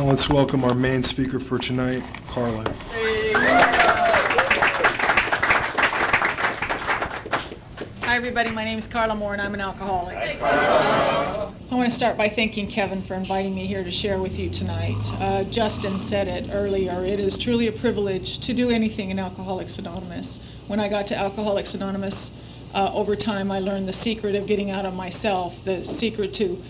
Now let's welcome our main speaker for tonight, Carla. Hi everybody, my name is Carla Moore and I'm an alcoholic. I want to start by thanking Kevin for inviting me here to share with you tonight. Justin said it earlier, it is truly a privilege to do anything in Alcoholics Anonymous. When I got to Alcoholics Anonymous, over time I learned the secret of getting out of myself, the secret to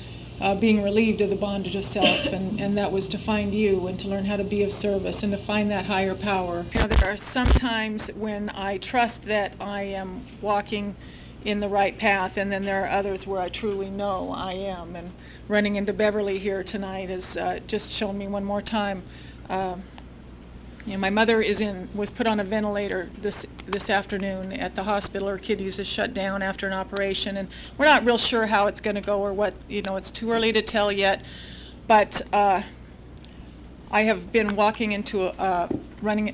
being relieved of the bondage of self, and that was to find you and to learn how to be of service and to find that higher power. You know, there are some times when I trust that I am walking in the right path, and then there are others where I truly know I am. And running into Beverly here tonight has just shown me one more time. You know, my mother was put on a ventilator this afternoon at the hospital. Her kidneys is shut down after an operation, and we're not real sure how it's going to go or what. You know, it's too early to tell yet. But I have been walking into running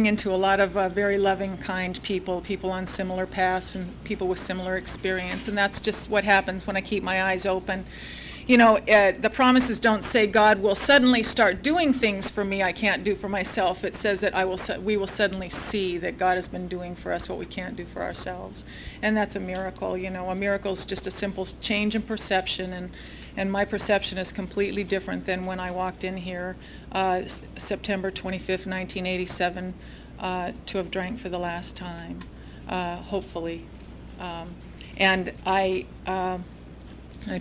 into a lot of very loving, kind people on similar paths and people with similar experience, and that's just what happens when I keep my eyes open. You know, the promises don't say God will suddenly start doing things for me I can't do for myself. It says that we will suddenly see that God has been doing for us what we can't do for ourselves, and that's a miracle. You know, a miracle is just a simple change in perception, and my perception is completely different than when I walked in here September 25th, 1987, to have drank for the last time, hopefully. And I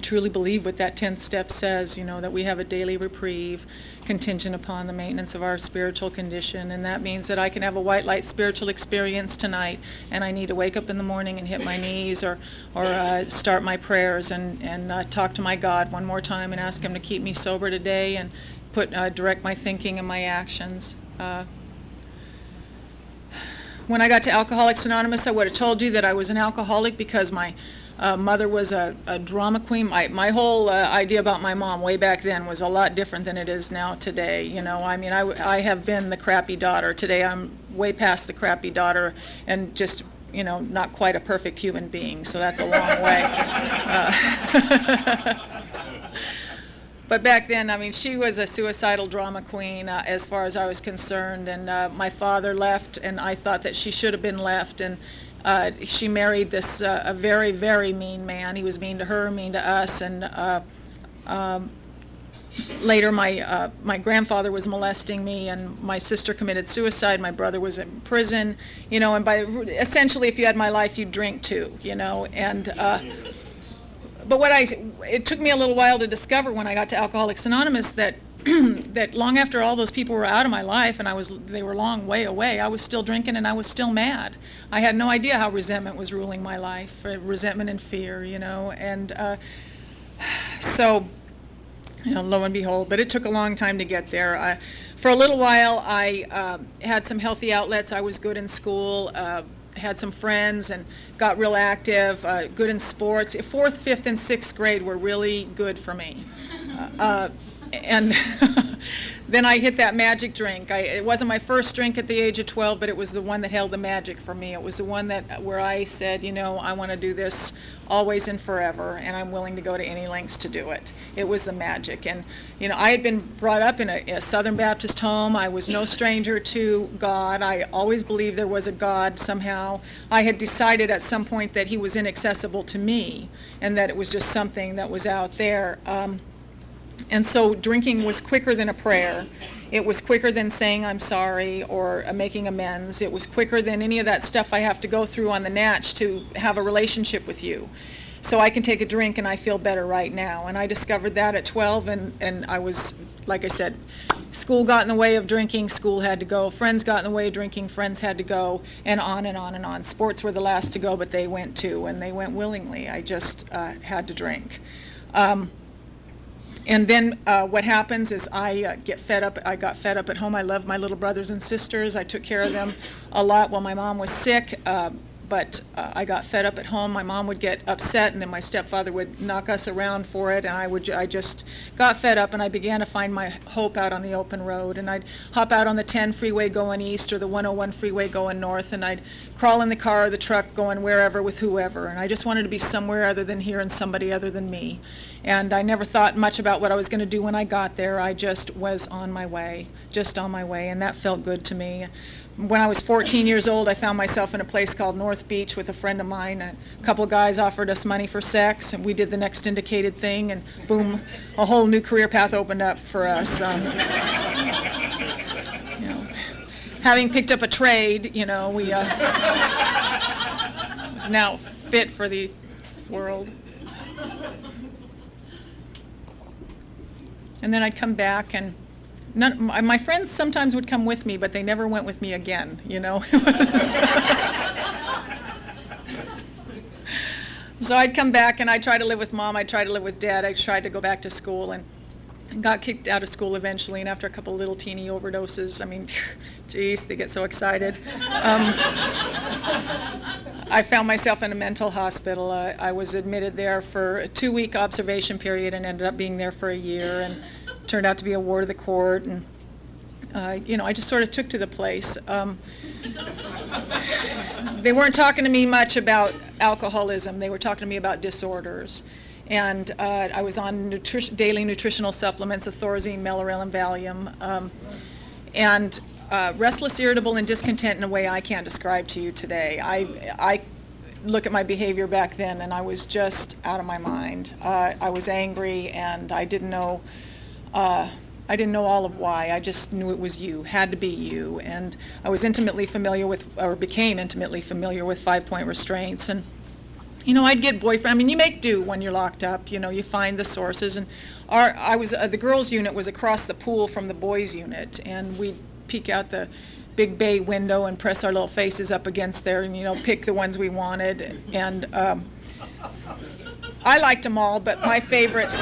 truly believe what that 10th step says, you know, that we have a daily reprieve contingent upon the maintenance of our spiritual condition, and that means that I can have a white light spiritual experience tonight, and I need to wake up in the morning and hit my knees or start my prayers and talk to my God one more time and ask him to keep me sober today and direct my thinking and my actions. When I got to Alcoholics Anonymous, I would have told you that I was an alcoholic because my mother was a drama queen. My whole idea about my mom way back then was a lot different than it is now today. You know, I mean, I have been the crappy daughter. Today I'm way past the crappy daughter and just, you know, not quite a perfect human being, so that's a long way. But back then, I mean, she was a suicidal drama queen as far as I was concerned, and my father left, and I thought that she should have been left, and she married this a very, very mean man. He was mean to her, mean to us, and later my grandfather was molesting me, and my sister committed suicide. My brother was in prison, you know, and essentially, if you had my life, you'd drink too, you know, and. But it took me a little while to discover when I got to Alcoholics Anonymous that that long after all those people were out of my life and they were long way away, I was still drinking and I was still mad. I had no idea how resentment was ruling my life, resentment and fear, you know, and so, you know, lo and behold, but it took a long time to get there. For a little while, I had some healthy outlets. I was good in school. Had some friends and got real active, good in sports. 4th, 5th, and 6th grade were really good for me. And then I hit that magic drink. It wasn't my first drink at the age of 12, but it was the one that held the magic for me. It was the one where I said, you know, I want to do this always and forever, and I'm willing to go to any lengths to do it. It was the magic. And, you know, I had been brought up in a Southern Baptist home. I was no stranger to God. I always believed there was a God somehow. I had decided at some point that he was inaccessible to me and that it was just something that was out there. And so drinking was quicker than a prayer. It was quicker than saying I'm sorry or making amends. It was quicker than any of that stuff I have to go through on the natch to have a relationship with you. So I can take a drink and I feel better right now. And I discovered that at 12, and I was, like I said, school got in the way of drinking, school had to go. Friends got in the way of drinking, friends had to go, and on and on and on. Sports were the last to go, but they went too, and they went willingly. I just had to drink. And then what happens is I get fed up. I got fed up at home. I loved my little brothers and sisters. I took care of them a lot while my mom was sick. But I got fed up at home. My mom would get upset, and then my stepfather would knock us around for it. And I just got fed up, and I began to find my hope out on the open road. And I'd hop out on the 10 freeway going east or the 101 freeway going north, and I'd crawl in the car or the truck going wherever with whoever, and I just wanted to be somewhere other than here and somebody other than me. And I never thought much about what I was going to do when I got there. I just was on my way, and that felt good to me. When I was 14 years old, I found myself in a place called North Beach with a friend of mine. A couple of guys offered us money for sex, and we did the next indicated thing, and boom, a whole new career path opened up for us. Having picked up a trade, we was now fit for the world. And then I'd come back, and my friends sometimes would come with me, but they never went with me again, So I'd come back, and I'd try to live with Mom, I'd try to live with Dad, I tried to go back to school, and got kicked out of school eventually, and after a couple little teeny overdoses, I mean, geez, they get so excited. I found myself in a mental hospital. I was admitted there for a 2-week observation period and ended up being there for a year, and turned out to be a ward of the court, and I just sort of took to the place. They weren't talking to me much about alcoholism. They were talking to me about disorders. And I was on daily nutritional supplements, Thorazine, Melorel, and Valium, and restless, irritable, and discontent in a way I can't describe to you today. I look at my behavior back then, and I was just out of my mind. I was angry, and I didn't know all of why. I just knew it was you, had to be you. And I was intimately familiar with, or became intimately familiar with 5-point restraints. And I'd get boyfriend. I mean, you make do when you're locked up. You find the sources. And the girls' unit was across the pool from the boys' unit, and we'd peek out the big bay window and press our little faces up against there, and pick the ones we wanted. And I liked them all, but my favorites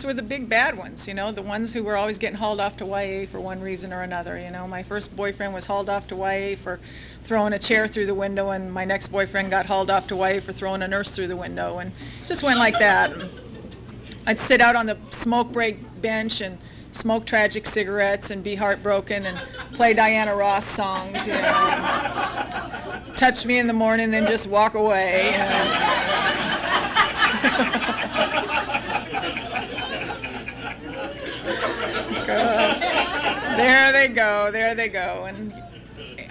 were the big bad ones, the ones who were always getting hauled off to YA for one reason or another. My first boyfriend was hauled off to YA for throwing a chair through the window, and my next boyfriend got hauled off to YA for throwing a nurse through the window, and it just went like that. I'd sit out on the smoke break bench and smoke tragic cigarettes and be heartbroken and play Diana Ross songs, touch me in the morning, then just walk away. There they go. And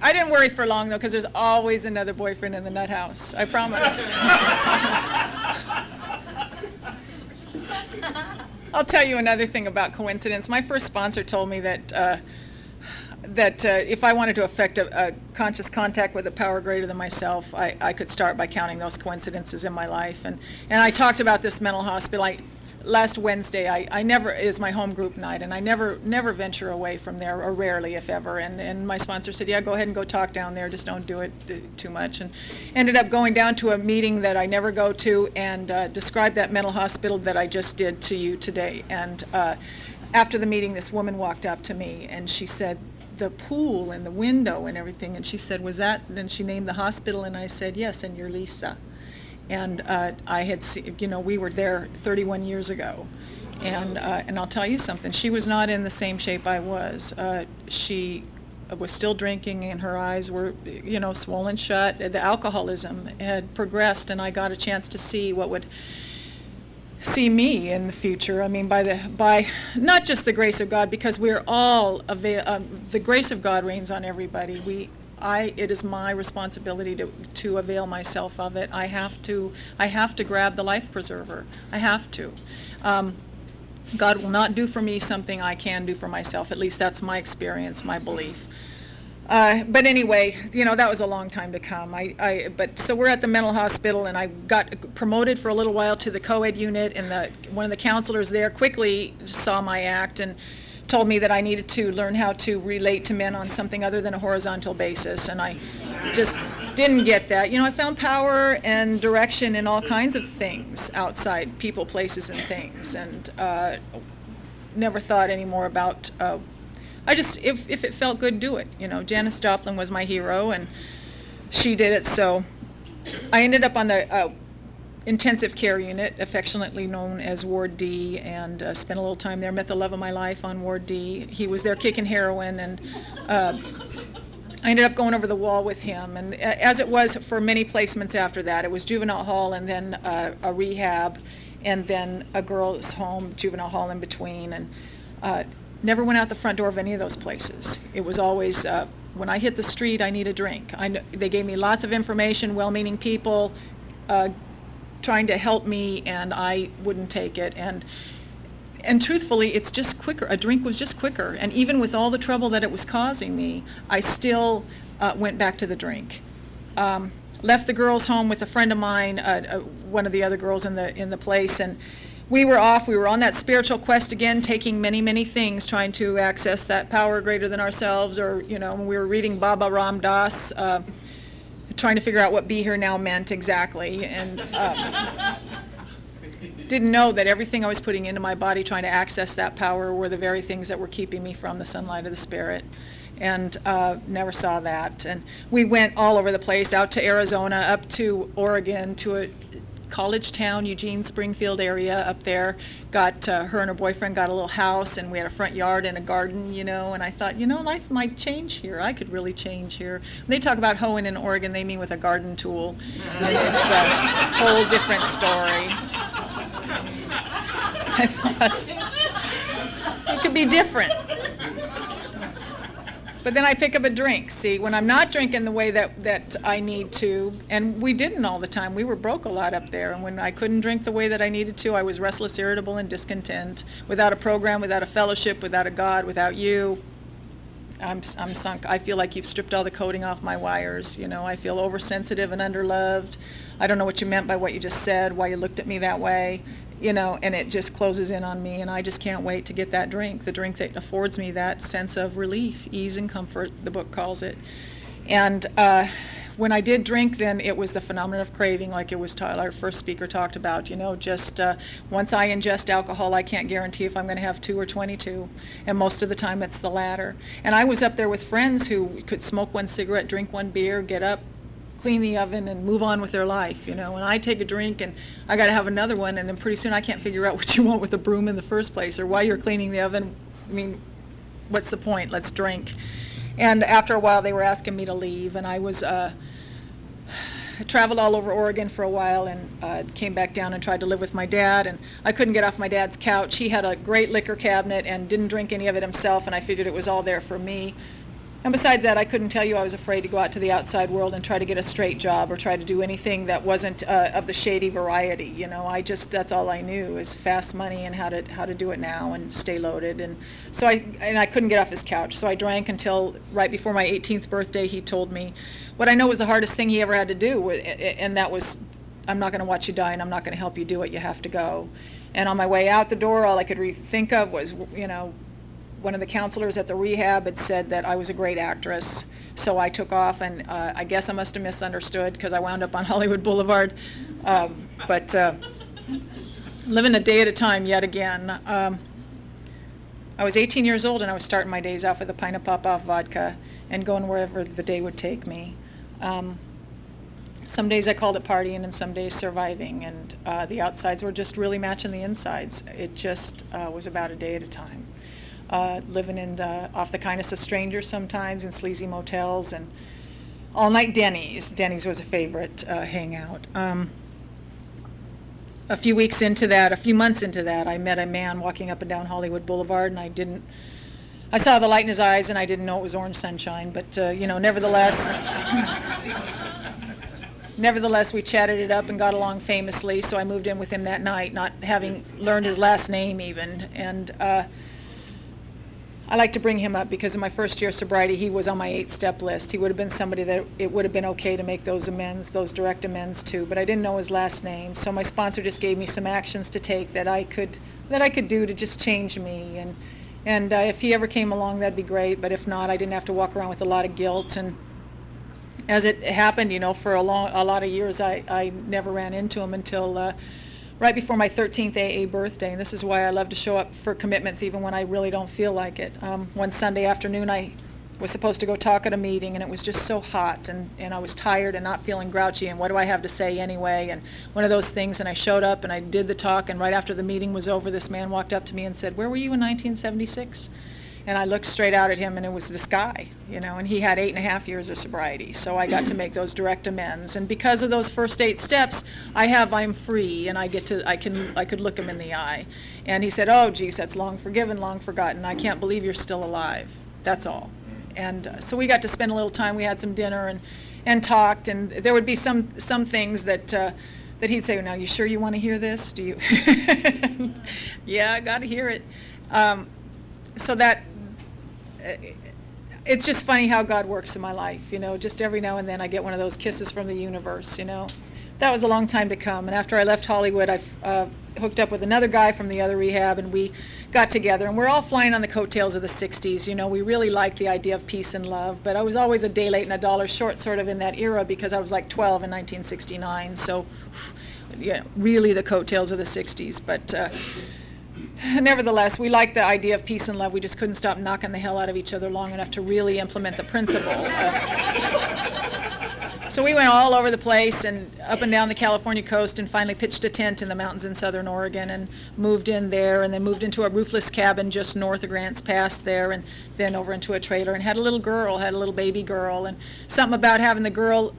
I didn't worry for long, though, because there's always another boyfriend in the nut house. I promise. I'll tell you another thing about coincidence. My first sponsor told me that if I wanted to affect a conscious contact with a power greater than myself, I could start by counting those coincidences in my life. And I talked about this mental hospital. Last Wednesday, I never is my home group night, and I never venture away from there, or rarely, if ever. And my sponsor said, yeah, go ahead and go talk down there, just don't do it too much. And ended up going down to a meeting that I never go to, and described that mental hospital that I just did to you today. And after the meeting, this woman walked up to me, and she said, the pool and the window and everything, and she said, was that, and then she named the hospital, and I said, yes, and you're Lisa. And I had seen, we were there 31 years ago, and I'll tell you something. She was not in the same shape I was. She was still drinking, and her eyes were, swollen shut. The alcoholism had progressed, and I got a chance to see what would see me in the future. I mean, by not just the grace of God, because we're all the grace of God reigns on everybody. It is my responsibility to avail myself of it. I have to grab the life preserver. I have to. God will not do for me something I can do for myself. At least that's my experience, my belief. But anyway, that was a long time to come. So we're at the mental hospital, and I got promoted for a little while to the co-ed unit, and one of the counselors there quickly saw my act and told me that I needed to learn how to relate to men on something other than a horizontal basis, and I just didn't get that. I found power and direction in all kinds of things outside people, places, and things, and never thought anymore about, if it felt good, do it. Janis Joplin was my hero, and she did it, so I ended up on the intensive care unit, affectionately known as Ward D, and spent a little time there. Met the love of my life on Ward D. He was there kicking heroin, and I ended up going over the wall with him, and as it was for many placements after that, it was juvenile hall and then a rehab, and then a girls' home, juvenile hall in between, and never went out the front door of any of those places. It was always, when I hit the street, I need a drink. They gave me lots of information, well-meaning people trying to help me, and I wouldn't take it. And truthfully, it's just quicker. A drink was just quicker. And even with all the trouble that it was causing me, I still went back to the drink. Left the girls' home with a friend of mine, one of the other girls in the place, and we were off. We were on that spiritual quest again, taking many, many things, trying to access that power greater than ourselves, or, you know, we were reading Baba Ram Dass, trying to figure out what be here now meant exactly, and didn't know that everything I was putting into my body trying to access that power were the very things that were keeping me from the sunlight of the spirit, and never saw that. And we went all over the place, out to Arizona, up to Oregon, to a college town, Eugene, Springfield area up there. Got her and her boyfriend got a little house, and we had a front yard and a garden, you know, and I thought, you know, life might change here. I could really change here. When they talk about hoeing in Oregon, they mean with a garden tool. And it's a whole different story. I thought it could be different. But then I pick up a drink. See, when I'm not drinking the way that I need to, and we didn't all the time. We were broke a lot up there, and when I couldn't drink the way that I needed to, I was restless, irritable, and discontent. Without a program, without a fellowship, without a God, without you, I'm sunk. I feel like you've stripped all the coating off my wires. You know, I feel oversensitive and underloved. I don't know what you meant by what you just said, why you looked at me that way. You know, and it just closes in on me, and I just can't wait to get that drink, the drink that affords me that sense of relief, ease, and comfort, the book calls it. And when I did drink, then it was the phenomenon of craving, like it was our first speaker talked about. You know, just once I ingest alcohol, I can't guarantee if I'm going to have 2 or 22, and most of the time it's the latter. And I was up there with friends who could smoke 1 cigarette, drink 1 beer, get up, clean the oven, and move on with their life, you know. And I take a drink and I got to have another one, and then pretty soon I can't figure out what you want with a broom in the first place, or why you're cleaning the oven. I mean, what's the point? Let's drink. And after a while they were asking me to leave, and I was I traveled all over Oregon for a while, and came back down and tried to live with my dad, and I couldn't get off my dad's couch. He had a great liquor cabinet and didn't drink any of it himself, and I figured it was all there for me. And besides that, I couldn't tell you I was afraid to go out to the outside world and try to get a straight job or try to do anything that wasn't of the shady variety. You know, that's all I knew, is fast money and how to do it now and stay loaded. And so I couldn't get off his couch. So I drank until right before my 18th birthday. He told me what I know was the hardest thing he ever had to do, and that was, I'm not going to watch you die, and I'm not going to help you do it. You have to go. And on my way out the door, all I could think of was, you know, one of the counselors at the rehab had said that I was a great actress, so I took off, and I guess I must have misunderstood, because I wound up on Hollywood Boulevard. But living a day at a time yet again. I was 18 years old, and I was starting my days off with a pint of Pop-Off vodka and going wherever the day would take me. Some days I called it partying, and some days surviving, and the outsides were just really matching the insides. It just was about a day at a time. Living off the kindness of strangers sometimes, in sleazy motels, and all-night Denny's. Denny's was a favorite hangout. A few months into that, I met a man walking up and down Hollywood Boulevard, and I saw the light in his eyes, and I didn't know it was orange sunshine, but you know, nevertheless, we chatted it up and got along famously, so I moved in with him that night, not having learned his last name even. And I like to bring him up because in my first year of sobriety, he was on my 8-step list. He would have been somebody that it would have been okay to make those amends, those direct amends to, but I didn't know his last name. So my sponsor just gave me some actions to take that I could do to just change me. And if he ever came along, that'd be great. But if not, I didn't have to walk around with a lot of guilt. And as it happened, you know, for a lot of years, I never ran into him until right before my 13th AA birthday, and this is why I love to show up for commitments even when I really don't feel like it. One Sunday afternoon, I was supposed to go talk at a meeting, and it was just so hot, and I was tired and not feeling grouchy, and what do I have to say anyway, and one of those things. And I showed up, and I did the talk, and right after the meeting was over, this man walked up to me and said, "Where were you in 1976? And I looked straight out at him, and it was this guy, you know, and he had 8.5 years of sobriety. So I got to make those direct amends. And because of those first 8 steps, I'm free, and I could look him in the eye. And he said, "Oh, geez, that's long forgiven, long forgotten. I can't believe you're still alive." That's all. And so we got to spend a little time. We had some dinner and talked, and there would be some things that he'd say, "Now, you sure you want to hear this? Do you?" Yeah, I got to hear it. So that it's just funny how God works in my life, you know. Just every now and then I get one of those kisses from the universe, you know. That was a long time to come. And after I left Hollywood, I hooked up with another guy from the other rehab, and we got together. And we're all flying on the coattails of the 60s. You know, we really liked the idea of peace and love. But I was always a day late and a dollar short sort of in that era, because I was like 12 in 1969. So, yeah, really the coattails of the 60s. But nevertheless, we liked the idea of peace and love. We just couldn't stop knocking the hell out of each other long enough to really implement the principle. So we went all over the place and up and down the California coast, and finally pitched a tent in the mountains in southern Oregon and moved in there, and then moved into a roofless cabin just north of Grants Pass there, and then over into a trailer, and had a little baby girl. And something about having the girl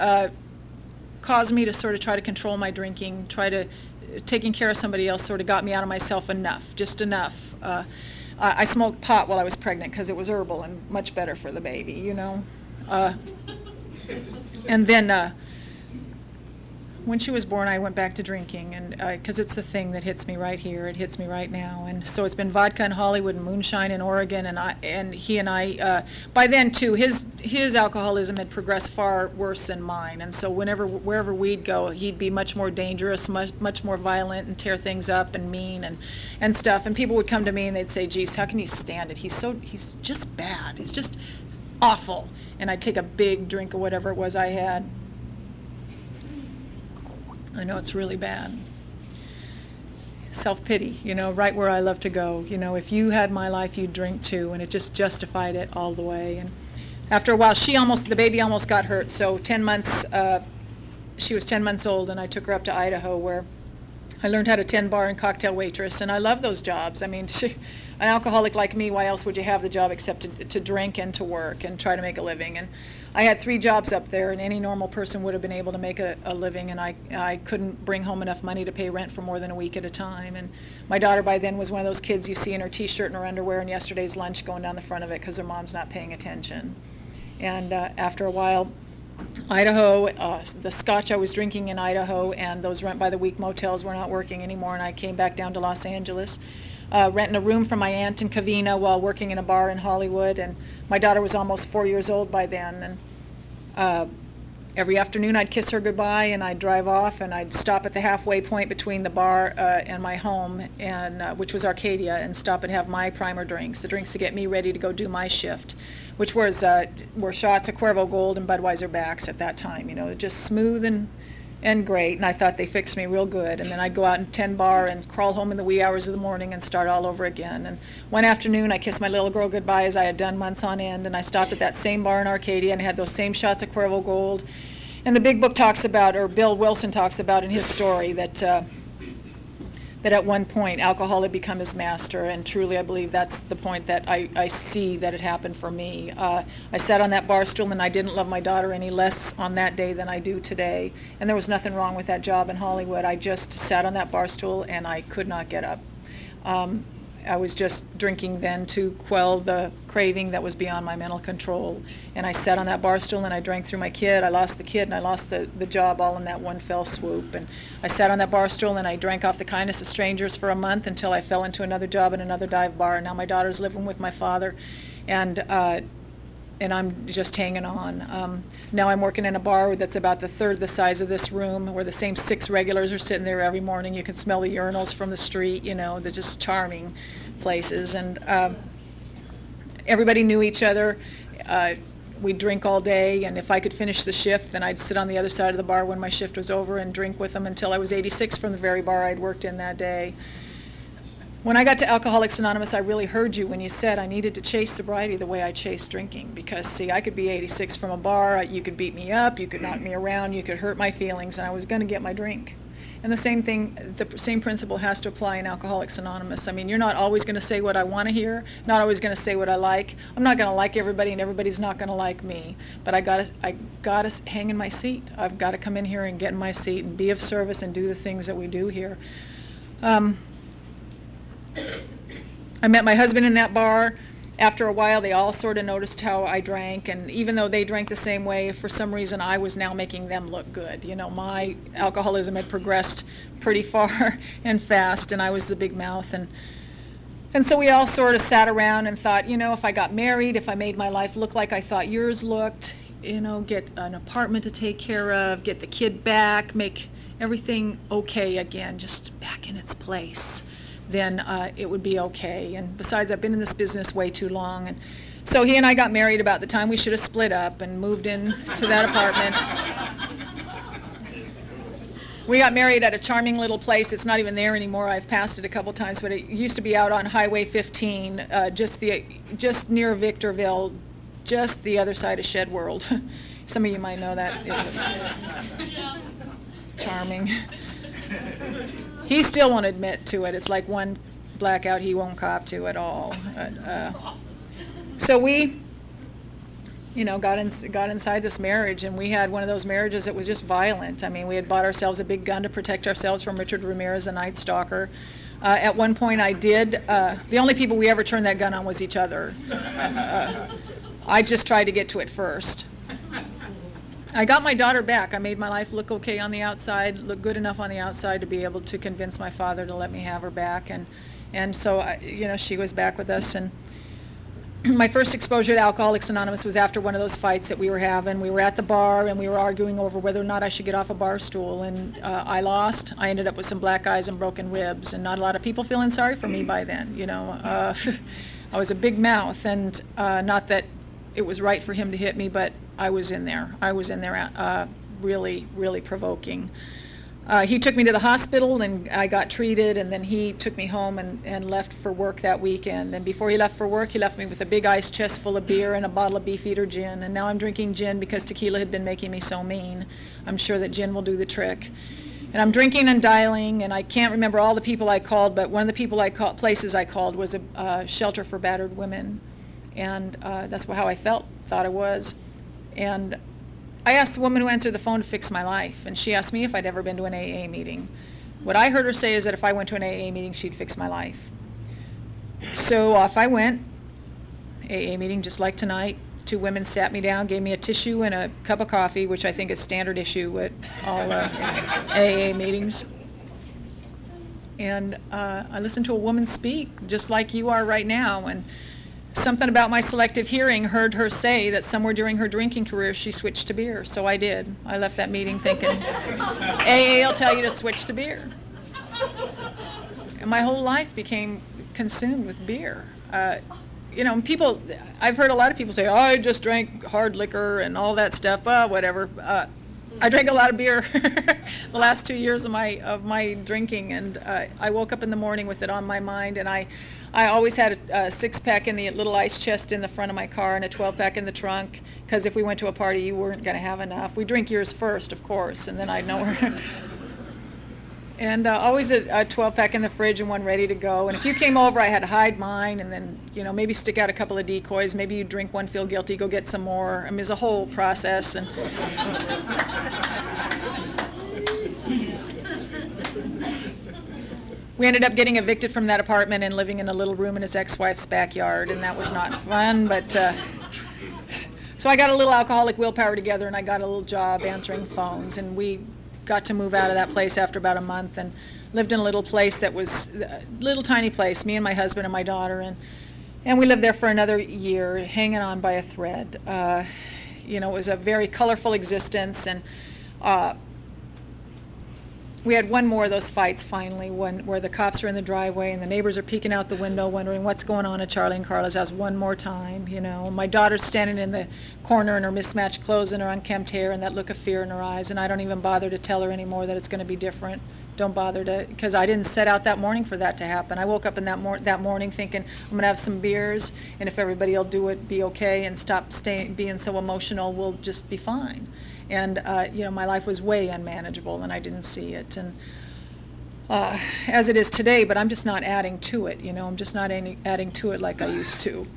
caused me to sort of try to control my drinking, taking care of somebody else sort of got me out of myself enough, just enough. I smoked pot while I was pregnant because it was herbal and much better for the baby, you know. And then when she was born, I went back to drinking, and because it's the thing that hits me right here, it hits me right now. And so it's been vodka in Hollywood and moonshine in Oregon, and he and I, by then too, his alcoholism had progressed far worse than mine, and so wherever we'd go, he'd be much more dangerous, much more violent, and tear things up and mean and stuff. And people would come to me and they'd say, "Geez, how can you stand it? He's just bad. He's just awful." And I'd take a big drink of whatever it was I had. I know it's really bad. Self-pity, you know, right where I love to go. You know, if you had my life, you'd drink too, and it just justified it all the way. And after a while, the baby almost got hurt. So 10 months, she was 10 months old, and I took her up to Idaho, where I learned how to tend bar and cocktail waitress, and I love those jobs. I mean, an alcoholic like me, why else would you have the job except to drink and to work and try to make a living? And I had 3 jobs up there, and any normal person would have been able to make a living, and I couldn't bring home enough money to pay rent for more than a week at a time. And my daughter by then was one of those kids you see in her t-shirt and her underwear and yesterday's lunch going down the front of it because her mom's not paying attention. And after a while, Idaho, the scotch I was drinking in Idaho and those rent-by-the-week motels were not working anymore, and I came back down to Los Angeles, renting a room from my aunt in Covina while working in a bar in Hollywood. And my daughter was almost 4 years old by then, and every afternoon I'd kiss her goodbye, and I'd drive off, and I'd stop at the halfway point between the bar and my home, and which was Arcadia, and stop and have my primer drinks, the drinks to get me ready to go do my shift, which were shots of Cuervo Gold and Budweiser Backs at that time, you know, just smooth and great, and I thought they fixed me real good. And then I'd go out and tend bar and crawl home in the wee hours of the morning and start all over again. And one afternoon I kissed my little girl goodbye, as I had done months on end, and I stopped at that same bar in Arcadia and had those same shots of Cuervo Gold. And the big book talks about, or Bill Wilson talks about in his story, that at one point alcohol had become his master, and truly I believe that's the point that I see that it happened for me. I sat on that bar stool, and I didn't love my daughter any less on that day than I do today, and there was nothing wrong with that job in Hollywood. I just sat on that bar stool and I could not get up. I was just drinking then to quell the craving that was beyond my mental control. And I sat on that bar stool and I drank through my kid. I lost the kid and I lost the job all in that one fell swoop. And I sat on that bar stool and I drank off the kindness of strangers for a month until I fell into another job in another dive bar. And now my daughter's living with my father, and I'm just hanging on. Now I'm working in a bar that's about the third the size of this room, where the same 6 regulars are sitting there every morning. You can smell the urinals from the street, you know, they're just charming places. And everybody knew each other. We'd drink all day, and if I could finish the shift, then I'd sit on the other side of the bar when my shift was over and drink with them until I was 86 from the very bar I'd worked in that day. When I got to Alcoholics Anonymous, I really heard you when you said I needed to chase sobriety the way I chased drinking. Because, see, I could be 86 from a bar, you could beat me up, you could knock me around, you could hurt my feelings, and I was going to get my drink. And the same thing, the same principle has to apply in Alcoholics Anonymous. I mean, you're not always going to say what I want to hear, not always going to say what I like. I'm not going to like everybody, and everybody's not going to like me. But I gotta hang in my seat. I've got to come in here and get in my seat and be of service and do the things that we do here. I met my husband in that bar. After a while, they all sort of noticed how I drank, and even though they drank the same way, for some reason I was now making them look good. You know, my alcoholism had progressed pretty far and fast, and I was the big mouth. And so we all sort of sat around and thought, you know, if I got married, if I made my life look like I thought yours looked, you know, get an apartment to take care of, get the kid back, make everything okay again, just back in its place, then it would be okay. And besides, I've been in this business way too long. And so he and I got married about the time we should have split up and moved into that apartment. We got married at a charming little place. It's not even there anymore. I've passed it a couple times, but it used to be out on Highway 15, just near Victorville, just the other side of Shed World. Some of you might know that. Charming. He still won't admit to it. It's like one blackout he won't cop to at all. So we, you know, got inside this marriage, and we had one of those marriages that was just violent. I mean, we had bought ourselves a big gun to protect ourselves from Richard Ramirez, the Night Stalker. At one point the only people we ever turned that gun on was each other. I just tried to get to it first. I got my daughter back. I made my life look okay on the outside, look good enough on the outside to be able to convince my father to let me have her back, and so you know, she was back with us. And my first exposure to Alcoholics Anonymous was after one of those fights that we were having. We were at the bar and we were arguing over whether or not I should get off a bar stool, and I lost. I ended up with some black eyes and broken ribs, and not a lot of people feeling sorry for me by then. You know, I was a big mouth, and not that it was right for him to hit me, but I was in there. Really, really provoking. He took me to the hospital, and I got treated, and then he took me home and left for work that weekend. And before he left for work, he left me with a big ice chest full of beer and a bottle of Beefeater gin. And now I'm drinking gin because tequila had been making me so mean. I'm sure that gin will do the trick. And I'm drinking and dialing, and I can't remember all the people I called, but one of the places I called was a shelter for battered women. And that's how I thought I was. And I asked the woman who answered the phone to fix my life, and she asked me if I'd ever been to an AA meeting. What I heard her say is that if I went to an AA meeting, she'd fix my life. So off I went. AA meeting just like tonight. Two women sat me down, gave me a tissue and a cup of coffee, which I think is standard issue at all AA meetings. And I listened to a woman speak, just like you are right now, and something about my selective hearing heard her say that somewhere during her drinking career she switched to beer. So I did. I left that meeting thinking, AA will tell you to switch to beer. And my whole life became consumed with beer. You know, I've heard a lot of people say, oh, I just drank hard liquor and all that stuff. Whatever. I drank a lot of beer the last 2 years of my drinking, and I woke up in the morning with it on my mind, and I always had a 6-pack in the little ice chest in the front of my car and a 12-pack in the trunk, because if we went to a party, you weren't going to have enough. We drink yours first, of course, and then I'd know where. And always a 12-pack in the fridge and one ready to go. And if you came over, I had to hide mine, and then, you know, maybe stick out a couple of decoys. Maybe you drink one, feel guilty, go get some more. I mean, it's a whole process. And we ended up getting evicted from that apartment and living in a little room in his ex-wife's backyard, and that was not fun. But so I got a little alcoholic willpower together, and I got a little job answering phones, and we got to move out of that place after about a month and lived in a little place that was a little tiny place, me and my husband and my daughter, and we lived there for another year, hanging on by a thread. You know, it was a very colorful existence, and we had one more of those fights finally, where the cops are in the driveway and the neighbors are peeking out the window wondering what's going on at Charlie and Carla's house one more time, you know. My daughter's standing in the corner in her mismatched clothes and her unkempt hair and that look of fear in her eyes, and I don't even bother to tell her anymore that it's going to be different. Don't bother to, because I didn't set out that morning for that to happen. I woke up in that morning thinking, I'm going to have some beers, and if everybody will do it, be okay, and stop being so emotional, we'll just be fine. And you know, my life was way unmanageable, and I didn't see it. And as it is today, but I'm just not adding to it, you know, I'm just not adding to it like I used to.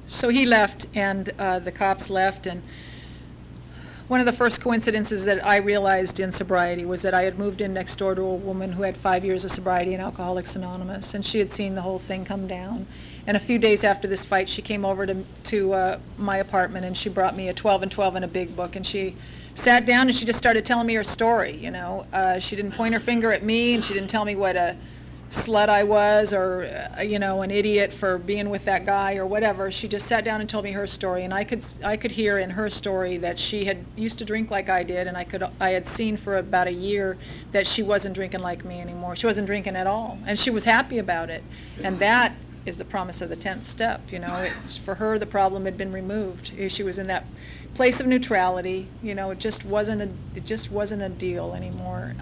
So he left, and the cops left, and one of the first coincidences that I realized in sobriety was that I had moved in next door to a woman who had 5 years of sobriety in Alcoholics Anonymous, and she had seen the whole thing come down. And a few days after this fight, she came over to my apartment, and she brought me a 12 and 12 and a big book, and she sat down and she just started telling me her story, you know. She didn't point her finger at me, and she didn't tell me what a slut I was, or you know, an idiot for being with that guy or whatever. She just sat down and told me her story, and I could hear in her story that she had used to drink like I did, and I had seen for about a year that she wasn't drinking like me anymore. She wasn't drinking at all, and she was happy about it. And that is the promise of the 10th step, you know. For her, the problem had been removed. She was in that place of neutrality, you know. It just wasn't a deal anymore.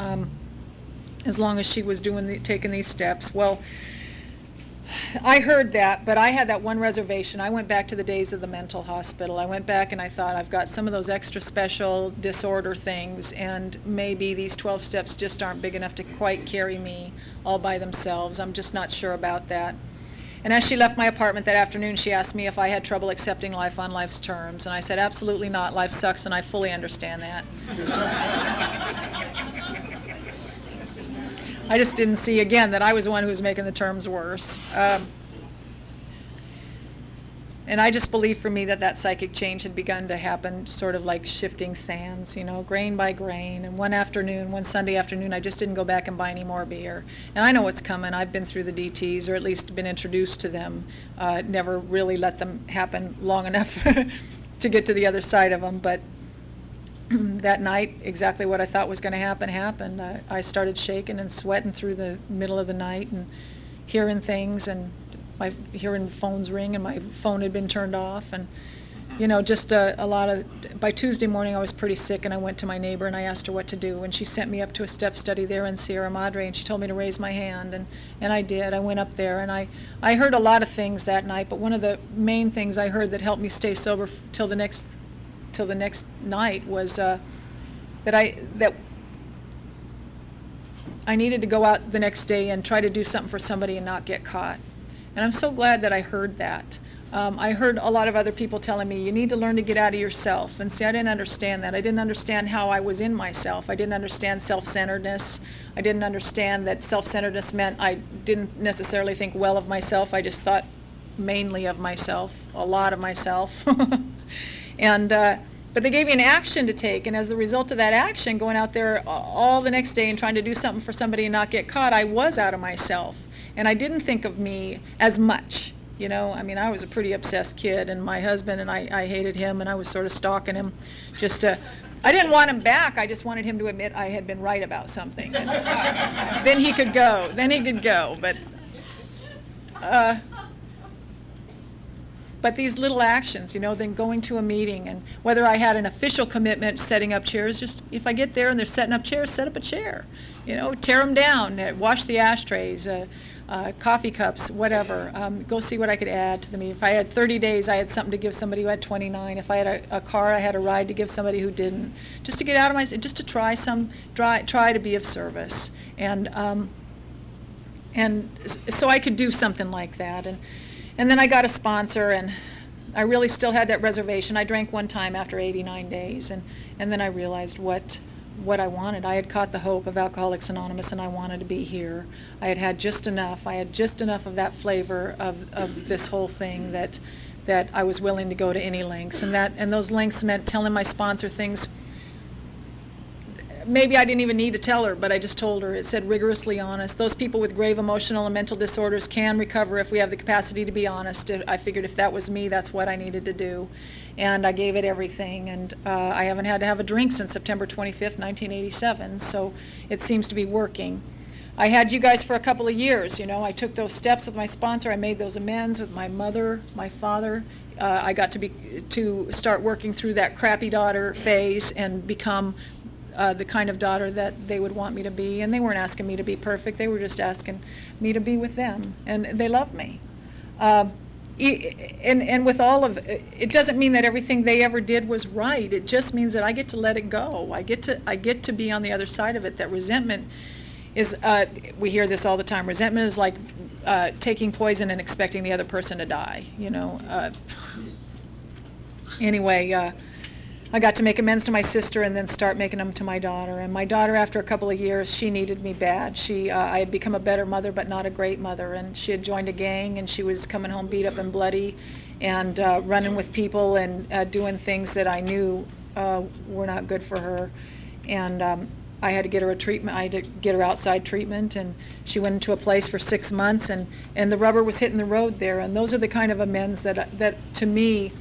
As long as she was taking these steps. Well, I heard that, but I had that one reservation. I went back to the days of the mental hospital. I went back and I thought, I've got some of those extra special disorder things, and maybe these 12 steps just aren't big enough to quite carry me all by themselves. I'm just not sure about that. And as she left my apartment that afternoon, she asked me if I had trouble accepting life on life's terms, and I said, absolutely not. Life sucks, and I fully understand that. I just didn't see, again, that I was the one who was making the terms worse. And I just believe for me that psychic change had begun to happen, sort of like shifting sands, you know, grain by grain. And one Sunday afternoon, I just didn't go back and buy any more beer. And I know what's coming. I've been through the DTs, or at least been introduced to them. Never really let them happen long enough to get to the other side of them. But that night, exactly what I thought was going to happen happened. I started shaking and sweating through the middle of the night, and hearing things, and hearing phones ring, and my phone had been turned off, and you know, just a lot of. By Tuesday morning, I was pretty sick, and I went to my neighbor and I asked her what to do, and she sent me up to a step study there in Sierra Madre, and she told me to raise my hand, and I did. I went up there, and I heard a lot of things that night, but one of the main things I heard that helped me stay sober till the next night was that I needed to go out the next day and try to do something for somebody and not get caught. And I'm so glad that I heard that. I heard a lot of other people telling me, you need to learn to get out of yourself. And see, I didn't understand that. I didn't understand how I was in myself. I didn't understand self-centeredness. I didn't understand that self-centeredness meant I didn't necessarily think well of myself. I just thought mainly of myself, a lot of myself. And but they gave me an action to take, and as a result of that action, going out there all the next day and trying to do something for somebody and not get caught, I was out of myself. And I didn't think of me as much, you know. I mean, I was a pretty obsessed kid, and my husband, and I hated him, and I was sort of stalking him. I didn't want him back, I just wanted him to admit I had been right about something. And then he could go, But these little actions, you know, then going to a meeting, and whether I had an official commitment setting up chairs, just if I get there and they're setting up chairs, set up a chair. You know, tear them down, wash the ashtrays, coffee cups, whatever. Go see what I could add to the meeting. If I had 30 days, I had something to give somebody who had 29. If I had a car, I had a ride to give somebody who didn't. Just to get out of myself, just to try to be of service. And so I could do something like that. And then I got a sponsor, and I really still had that reservation. I drank one time after 89 days, and then I realized what I wanted. I had caught the hope of Alcoholics Anonymous, and I wanted to be here. I had just enough. I had just enough of that flavor of this whole thing that I was willing to go to any lengths. And those lengths meant telling my sponsor things. Maybe I didn't even need to tell her, but I just told her. It said rigorously honest. Those people with grave emotional and mental disorders can recover if we have the capacity to be honest. I figured if that was me, that's what I needed to do. And I gave it everything. And I haven't had to have a drink since September 25th, 1987, so it seems to be working. I had you guys for a couple of years, you know. I took those steps with my sponsor. I made those amends with my mother, my father. I got to start working through that crappy daughter phase and become the kind of daughter that they would want me to be. And they weren't asking me to be perfect. They were just asking me to be with them. And they loved me. and with all of it, it doesn't mean that everything they ever did was right. It just means that I get to let it go. I get to be on the other side of it. That resentment is, we hear this all the time. Resentment is like taking poison and expecting the other person to die. You know. Anyway, I got to make amends to my sister and then start making them to my daughter. And my daughter, after a couple of years, she needed me bad. I had become a better mother, but not a great mother. And she had joined a gang, and she was coming home beat up and bloody, and running with people and doing things that I knew were not good for her. And I had to get her a treatment. I had to get her outside treatment, and she went into a place for 6 months, and the rubber was hitting the road there. And those are the kind of amends that to me,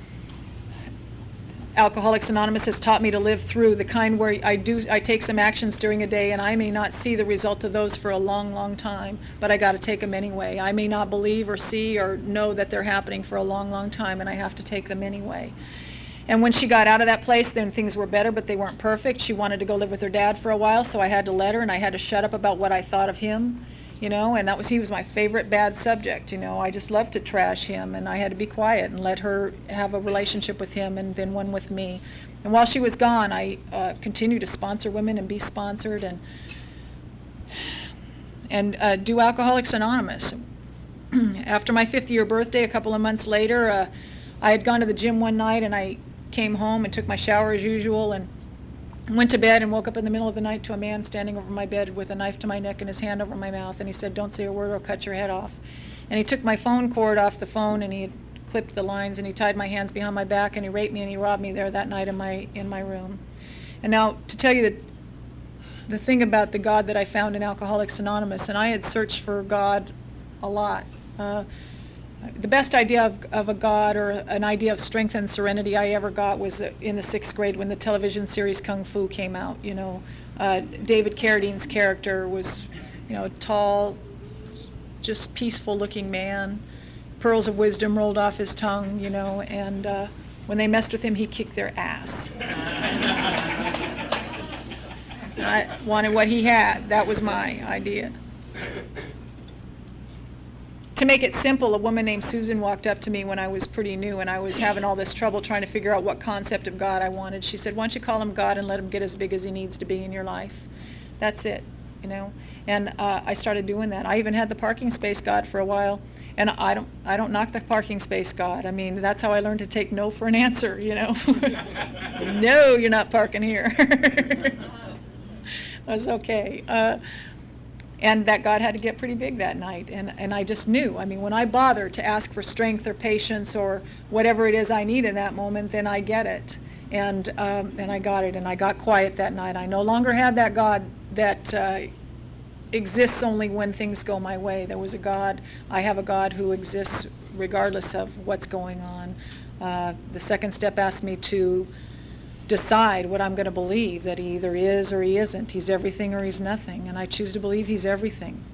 Alcoholics Anonymous has taught me to live through, the kind where I take some actions during a day, and I may not see the result of those for a long, long time, but I got to take them anyway. I may not believe or see or know that they're happening for a long, long time, and I have to take them anyway. And when she got out of that place, then things were better, but they weren't perfect. She wanted to go live with her dad for a while, so I had to let her, and I had to shut up about what I thought of him. You know, and he was my favorite bad subject. You know, I just loved to trash him, and I had to be quiet and let her have a relationship with him, and then one with me. And while she was gone, I continued to sponsor women and be sponsored, and do Alcoholics Anonymous. After my 50th birthday, a couple of months later, I had gone to the gym one night, and I came home and took my shower as usual, and went to bed and woke up in the middle of the night to a man standing over my bed with a knife to my neck and his hand over my mouth, and he said, "Don't say a word or I'll cut your head off." And he took my phone cord off the phone, and he had clipped the lines, and he tied my hands behind my back, and he raped me, and he robbed me there that night in my room. And now, to tell you the thing about the God that I found in Alcoholics Anonymous, and I had searched for God a lot. The best idea of a God, or an idea of strength and serenity I ever got, was in the 6th grade when the television series Kung Fu came out. You know, David Carradine's character was, you know, tall, just peaceful-looking man. Pearls of wisdom rolled off his tongue, you know, and when they messed with him, he kicked their ass. I wanted what he had. That was my idea. To make it simple, a woman named Susan walked up to me when I was pretty new, and I was having all this trouble trying to figure out what concept of God I wanted. She said, "Why don't you call him God and let him get as big as he needs to be in your life? That's it, you know." And I started doing that. I even had the parking space God for a while, and I don't knock the parking space God. I mean, that's how I learned to take no for an answer, you know. No, you're not parking here. That's okay. And that God had to get pretty big that night, and I just knew. I mean, when I bother to ask for strength or patience or whatever it is I need in that moment, then I get it, and I got it, and I got quiet that night. I no longer had that God that exists only when things go my way. There was a God. I have a God who exists regardless of what's going on. The second step asked me to decide what I'm going to believe, that he either is or he isn't. He's everything or he's nothing, and I choose to believe he's everything.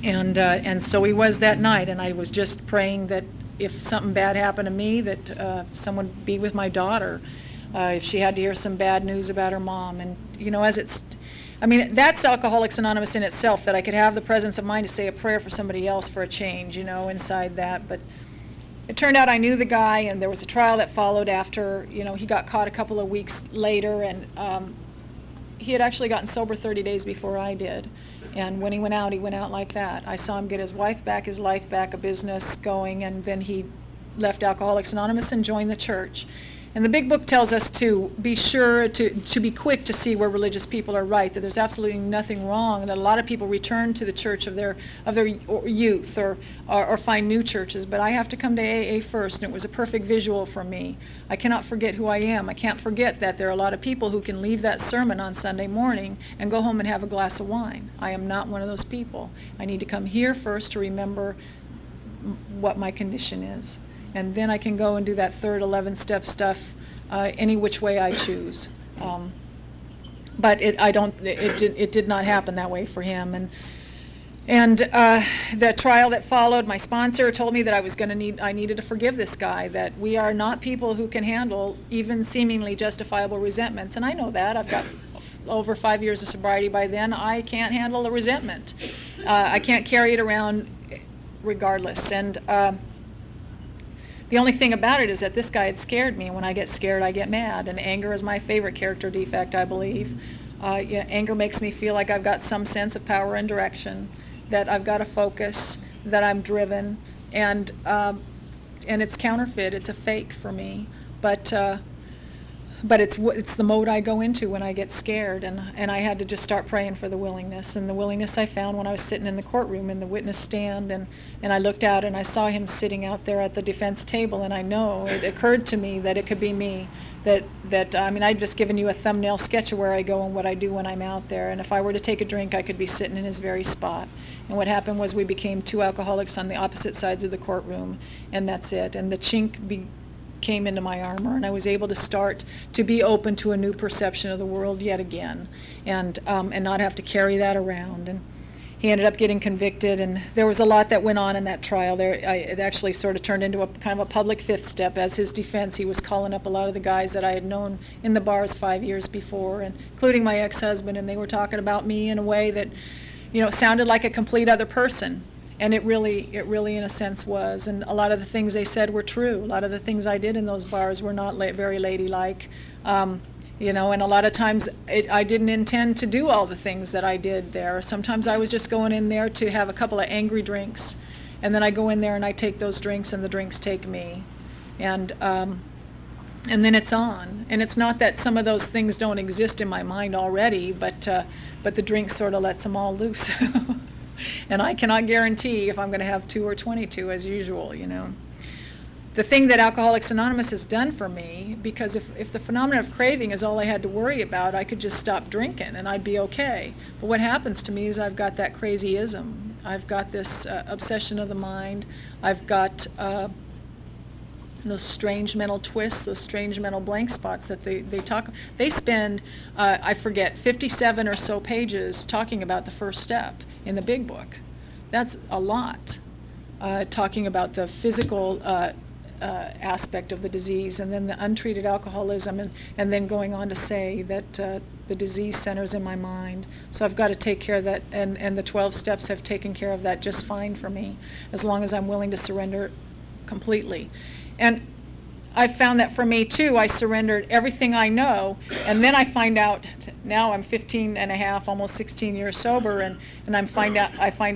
And so he was that night, and I was just praying that if something bad happened to me, that someone be with my daughter, if she had to hear some bad news about her mom. And you know, I mean, that's Alcoholics Anonymous in itself, that I could have the presence of mind to say a prayer for somebody else for a change, you know, inside that. But it turned out I knew the guy, and there was a trial that followed after, you know, he got caught a couple of weeks later, and he had actually gotten sober 30 days before I did. And when he went out like that. I saw him get his wife back, his life back, a business going, and then he left Alcoholics Anonymous and joined the church. And the big book tells us to be sure to be quick to see where religious people are right, that there's absolutely nothing wrong, that a lot of people return to the church of their youth or find new churches, but I have to come to AA first, and it was a perfect visual for me. I cannot forget who I am. I can't forget that there are a lot of people who can leave that sermon on Sunday morning and go home and have a glass of wine. I am not one of those people. I need to come here first to remember what my condition is. And then I can go and do that third 11-step stuff any which way I choose. But it did not happen that way for him. And the trial that followed, my sponsor told me that I needed to forgive this guy, that we are not people who can handle even seemingly justifiable resentments. And I know that. I've got over 5 years of sobriety by then. I can't handle a resentment. I can't carry it around regardless. And The only thing about it is that this guy had scared me. When I get scared, I get mad, and anger is my favorite character defect, I believe. Yeah, anger makes me feel like I've got some sense of power and direction, that I've got a focus, that I'm driven, and it's counterfeit. It's a fake for me, but it's the mode I go into when I get scared, and I had to just start praying for the willingness. And the willingness I found when I was sitting in the courtroom in the witness stand, and I looked out and I saw him sitting out there at the defense table, and I know it occurred to me that it could be me. That I mean, I've just given you a thumbnail sketch of where I go and what I do when I'm out there, and if I were to take a drink, I could be sitting in his very spot. And what happened was we became two alcoholics on the opposite sides of the courtroom, and that's it. And the chink came into my armor, and I was able to start to be open to a new perception of the world yet again, and not have to carry that around. And he ended up getting convicted, and there was a lot that went on in that trial. It actually sort of turned into a kind of a public fifth step. As his defense, he was calling up a lot of the guys that I had known in the bars 5 years before, and including my ex-husband, and they were talking about me in a way that, sounded like a complete other person. And it really in a sense was. And a lot of the things they said were true. A lot of the things I did in those bars were not very ladylike. And a lot of times I didn't intend to do all the things that I did there. Sometimes I was just going in there to have a couple of angry drinks. And then I go in there and I take those drinks, and the drinks take me. And then it's on. And it's not that some of those things don't exist in my mind already, but the drink sort of lets them all loose. And I cannot guarantee if I'm going to have 2 or 22 as usual, The thing that Alcoholics Anonymous has done for me, because if the phenomenon of craving is all I had to worry about, I could just stop drinking and I'd be okay. But what happens to me is I've got that crazyism. I've got this obsession of the mind. I've got those strange mental twists, those strange mental blank spots that they spend, I forget, 57 or so pages talking about the first step in the big book. That's a lot, talking about the physical aspect of the disease, and then the untreated alcoholism, and then going on to say that the disease centers in my mind. So I've got to take care of that, and the 12 steps have taken care of that just fine for me, as long as I'm willing to surrender completely. And I found that for me too, I surrendered everything I know, and then I find out, now I'm 15 and a half, almost 16 years sober, and I find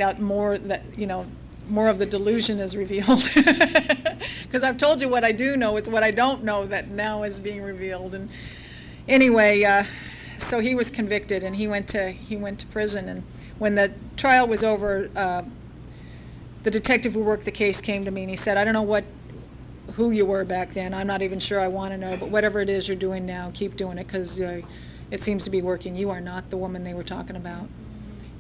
out more that, more of the delusion is revealed. Because I've told you what I do know, it's what I don't know that now is being revealed. And anyway, so he was convicted, and he went to prison, and when the trial was over, the detective who worked the case came to me and he said, I don't know who you were back then. I'm not even sure I want to know, but whatever it is you're doing now, keep doing it, because it seems to be working. You are not the woman they were talking about.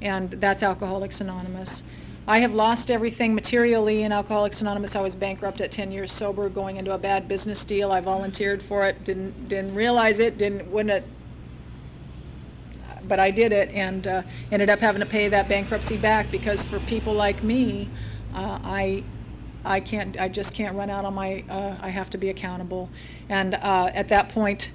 And that's Alcoholics Anonymous. I have lost everything materially in Alcoholics Anonymous. I was bankrupt at 10 years sober, going into a bad business deal. I volunteered for it, didn't realize it, but I did it, and ended up having to pay that bankruptcy back, because for people like me, I just can't run out on my, I have to be accountable. And at that point,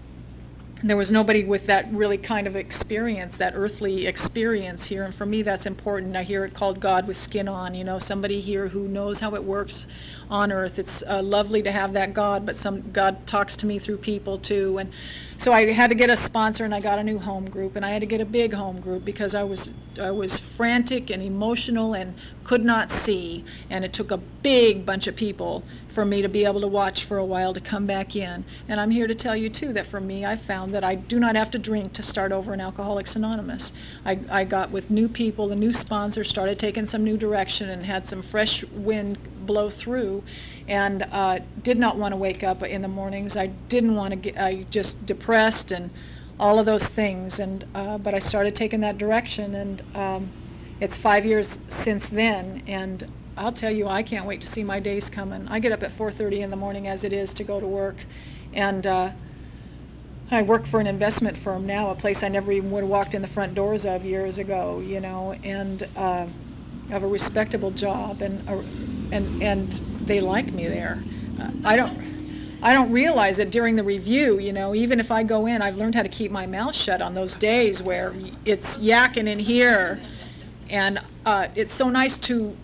there was nobody with that really kind of experience, that earthly experience here, and for me that's important. I hear it called God with skin on, somebody here who knows how it works on earth. It's lovely to have that God, but God talks to me through people too. And so I had to get a sponsor, and I got a new home group, and I had to get a big home group, because I was frantic and emotional and could not see, and it took a big bunch of people for me to be able to watch for a while to come back in. And I'm here to tell you too that for me, I found that I do not have to drink to start over in Alcoholics Anonymous. I got with new people, the new sponsor started taking some new direction, and had some fresh wind blow through, and did not want to wake up in the mornings. I didn't want to I just depressed and all of those things, and but I started taking that direction, and it's 5 years since then, and I'll tell you, I can't wait to see my days coming. I get up at 4:30 in the morning as it is to go to work, and I work for an investment firm now, a place I never even would have walked in the front doors of years ago, and have a respectable job, and they like me there. I don't realize it during the review, even if I go in, I've learned how to keep my mouth shut on those days where it's yakking in here, and it's so nice to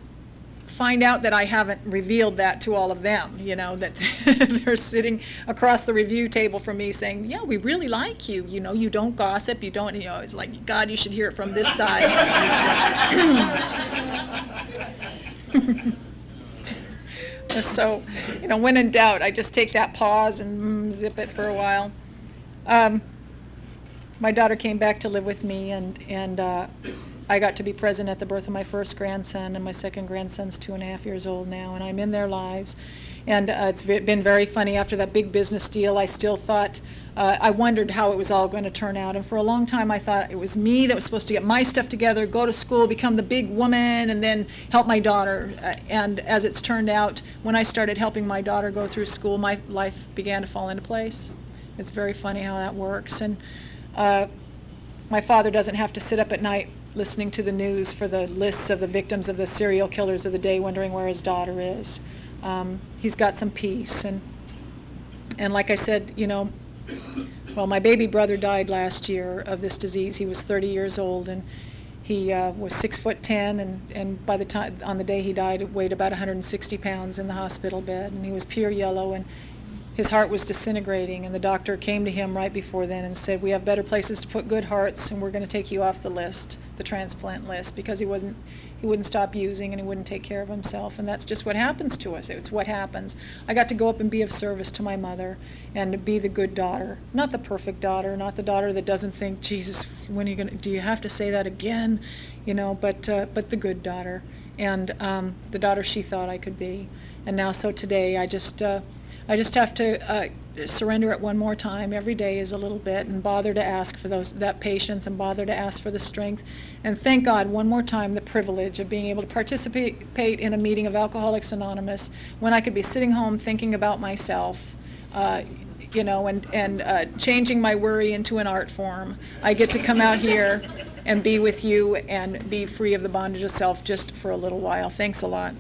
find out that I haven't revealed that to all of them, you know, that they're sitting across the review table from me saying, yeah, we really like you, you know, you don't gossip, you don't, you know, it's like, God, you should hear it from this side. So, you know, when in doubt, I just take that pause and zip it for a while. My daughter came back to live with me, and I got to be present at the birth of my first grandson, and my second grandson's 2.5 years old now, and I'm in their lives. And it's been very funny. After that big business deal, I still thought, I wondered how it was all going to turn out. And for a long time, I thought it was me that was supposed to get my stuff together, go to school, become the big woman, and then help my daughter. And as it's turned out, when I started helping my daughter go through school, my life began to fall into place. It's very funny how that works. And my father doesn't have to sit up at night listening to the news for the lists of the victims of the serial killers of the day, wondering where his daughter is. He's got some peace, and like I said, you know, well, my baby brother died last year of this disease. He was 30 years old, and he was 6'10", and by the time, on the day he died, it weighed about 160 pounds in the hospital bed, and he was pure yellow, and his heart was disintegrating, and the doctor came to him right before then and said, we have better places to put good hearts, and we're going to take you off the list, the transplant list, because he wouldn't stop using, and he wouldn't take care of himself. And that's just what happens to us. It's what happens. I got to go up and be of service to my mother and to be the good daughter, not the perfect daughter, not the daughter that doesn't think, Jesus, when are you do you have to say that again, you know, but the good daughter, and the daughter she thought I could be. And now, so today, I just have to surrender it one more time. Every day is a little bit, and bother to ask for that patience, and bother to ask for the strength. And thank God one more time the privilege of being able to participate in a meeting of Alcoholics Anonymous when I could be sitting home thinking about myself, you know, and changing my worry into an art form. I get to come out here and be with you and be free of the bondage of self just for a little while. Thanks a lot.